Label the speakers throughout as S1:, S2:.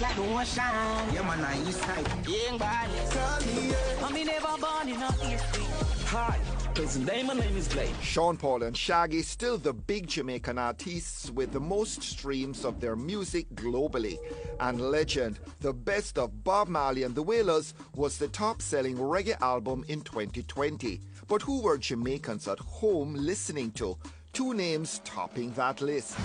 S1: Like the ocean. Yeah, man, I east side. Young bad. I mean, never born in a Hi, my name is Blake.
S2: Sean Paul and Shaggy, still the big Jamaican artists with the most streams of their music globally. And legend, the best of Bob Marley and the Wailers was the top-selling reggae album in 2020. But who were Jamaicans at home listening to? Two names topping that list.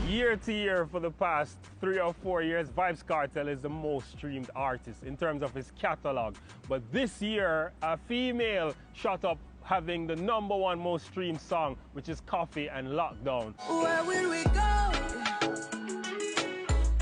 S3: Year to year for the past 3 or 4 years, Vybz Kartel is the most streamed artist in terms of his catalog. But this year, a female shot up having the #1 most streamed song, which is Coffee and Lockdown.
S4: Where will we go?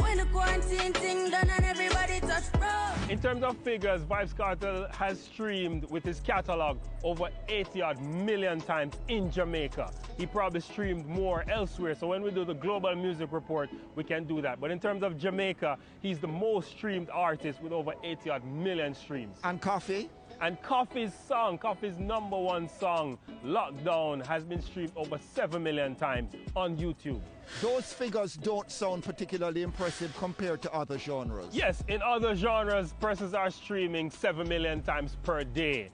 S4: When the quarantine thing done and everybody touch road.
S3: In terms of figures, Vybz Kartel has streamed with his catalog over 80-odd million times in Jamaica. He probably streamed more elsewhere, so when we do the global music report, we can do that. But in terms of Jamaica, he's the most streamed artist with over 80-odd million streams.
S2: And Coffee?
S3: And Coffee's #1 song, Lockdown, has been streamed over 7 million times on YouTube.
S2: Those figures don't sound particularly impressive compared to other genres.
S3: Yes, in other genres, persons are streaming 7 million times per day.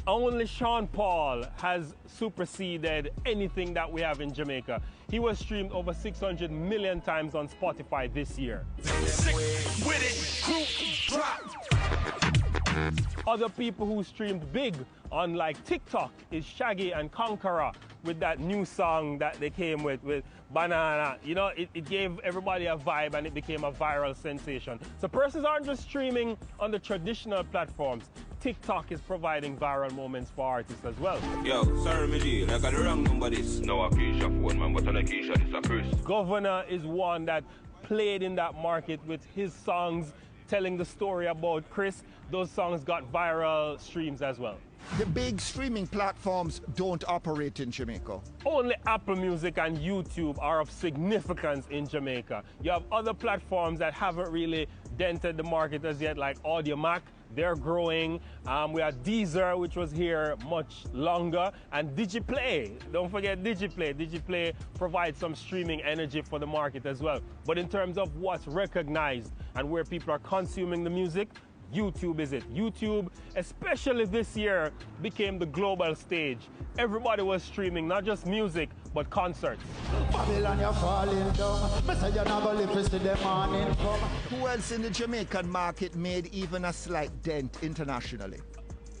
S3: Only Sean Paul has superseded anything that we have in Jamaica. He was streamed over 600 million times on Spotify this year. Other people who streamed big on like TikTok is Shaggy and Conqueror with that new song that they came with Banana. You know, it gave everybody a vibe and it became a viral sensation. So persons aren't just streaming on the traditional platforms. TikTok is providing viral moments for artists as well.
S5: Yo, sorry me G, I got the wrong number this. No Akeisha phone man, but an Akeisha this a Chris.
S3: Governor is one that played in that market with his songs telling the story about Chris. Those songs got viral streams as well.
S2: The big streaming platforms don't operate in Jamaica.
S3: Only Apple Music and YouTube are of significance in Jamaica. You have other platforms that haven't really dented the market as yet, like Audiomack. They're growing. We have Deezer, which was here much longer, and DigiPlay. Don't forget DigiPlay. DigiPlay provides some streaming energy for the market as well. But in terms of what's recognized and where people are consuming the music, YouTube is it. YouTube, especially this year, became the global stage. Everybody was streaming, not just music, but concerts.
S6: Babylon, you're falling down. Message you're not gonna live to the morning come.
S2: Who else in the Jamaican market made even a slight dent internationally?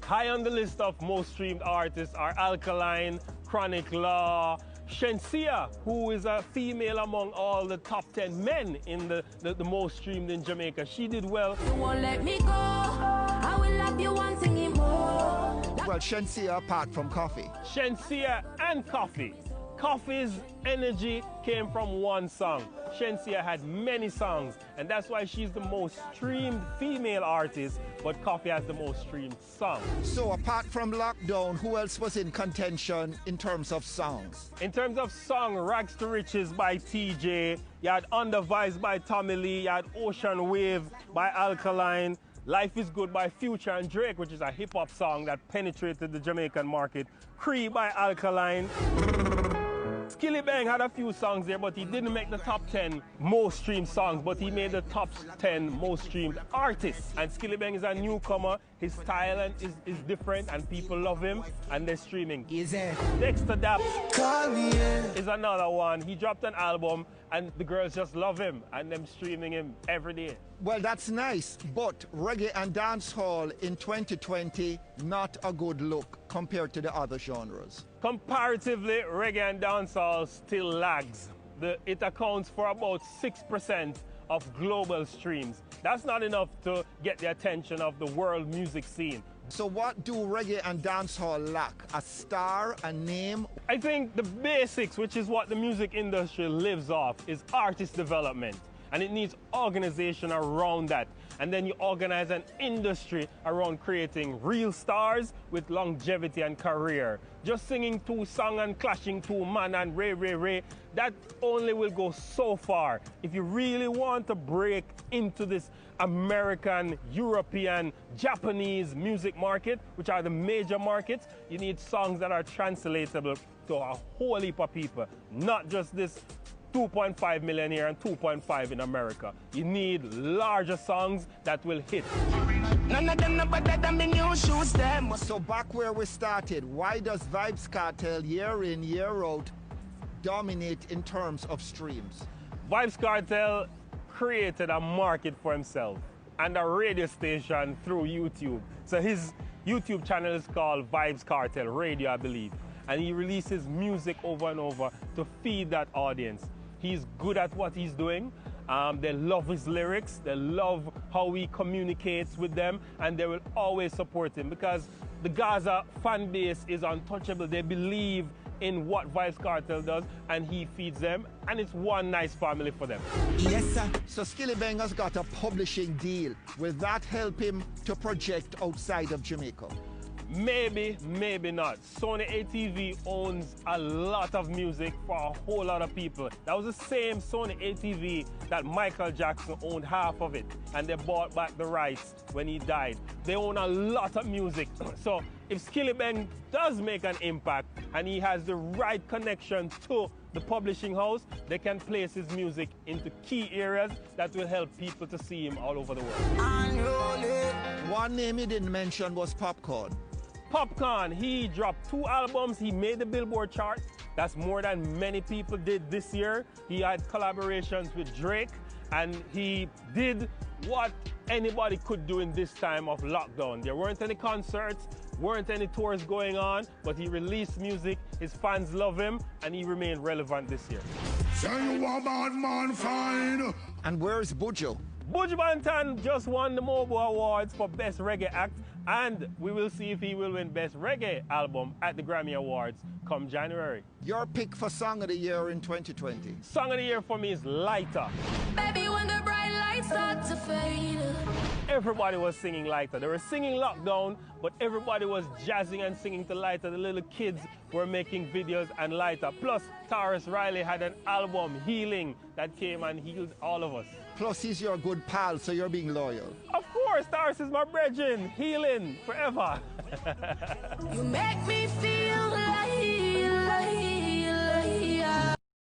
S3: High on the list of most streamed artists are Alkaline, Chronic Law, Shensia, who is a female among all the top 10 men in the most streamed in Jamaica. She did well.
S4: You won't let me go. I will love you one thing more.
S2: Well, Shensia apart from Coffee.
S3: Shensia and Coffee. Coffee's energy came from one song. Shensia had many songs, and that's why she's the most streamed female artist, but Coffee has the most streamed song.
S2: So apart from Lockdown, who else was in contention in terms of songs?
S3: In terms of song, Rags to Riches by TJ, you had Under Vibes by Tommy Lee, you had Ocean Wave by Alkaline, Life is Good by Future and Drake, which is a hip-hop song that penetrated the Jamaican market, Cree by Alkaline. Skilly Bang had a few songs there, but he didn't make the top 10 most streamed songs, but he made the top 10 most streamed artists. And Skilly Bang is a newcomer. His style is different and people love him and they're streaming. Dexter Daps is another one. He dropped an album and the girls just love him and them streaming him every day.
S2: Well, that's nice, but reggae and dancehall in 2020, not a good look compared to the other genres.
S3: Comparatively, reggae and dancehall still lags. It accounts for about 6% of global streams. That's not enough to get the attention of the world music scene.
S2: So what do reggae and dancehall lack? A star, a name?
S3: I think the basics, which is what the music industry lives off, is artist development. And it needs organization around that. And then you organize an industry around creating real stars with longevity and career. Just singing two songs and clashing two man and ray, that only will go so far. If you really want to break into this American, European, Japanese music market, which are the major markets, you need songs that are translatable to a whole heap of people, not just this 2.5 million here and 2.5 in America. You need larger songs that will hit.
S1: None of them no better than me new shoes them.
S2: So back where we started, why does Vybz Kartel year in, year out dominate in terms of streams?
S3: Vybz Kartel created a market for himself and a radio station through YouTube. So his YouTube channel is called Vybz Kartel Radio, I believe. And he releases music over and over to feed that audience. He's good at what he's doing. They love his lyrics. They love how he communicates with them. And they will always support him because the Gaza fan base is untouchable. They believe in what Vybz Kartel does, and he feeds them, and it's one nice family for them.
S2: Yes, sir. So Skilly Benga's got a publishing deal. Will that help him to project outside of Jamaica?
S3: Maybe, maybe not. Sony ATV owns a lot of music for a whole lot of people. That was the same Sony ATV that Michael Jackson owned half of it, and they bought back the rights when he died. They own a lot of music. So if Skilly Bang does make an impact and he has the right connection to the publishing house, they can place his music into key areas that will help people to see him all over the world.
S2: One name he didn't mention was Popcorn.
S3: Popcorn, he dropped 2 albums. He made the Billboard chart. That's more than many people did this year. He had collaborations with Drake, and he did what anybody could do in this time of lockdown. There weren't any concerts, weren't any tours going on, but he released music. His fans love him, and he remained relevant this year.
S2: And where's Buju?
S3: Buju Banton just won the Mobo Awards for Best Reggae Act, and we will see if he will win Best Reggae Album at the Grammy Awards come January.
S2: Your pick for Song of the Year in 2020?
S3: Song of the Year for me is Lighter.
S4: Baby, when the bright lights start to fade.
S3: Everybody was singing Lighter. They were singing Lockdown, but everybody was jazzing and singing to Lighter. The little kids were making videos and Lighter. Plus, Taurus Riley had an album, Healing, that came and healed all of us.
S2: Plus, he's your good pal, so you're being loyal.
S3: Of course, Taurus is my brethren. Healing forever.
S4: You make me feel like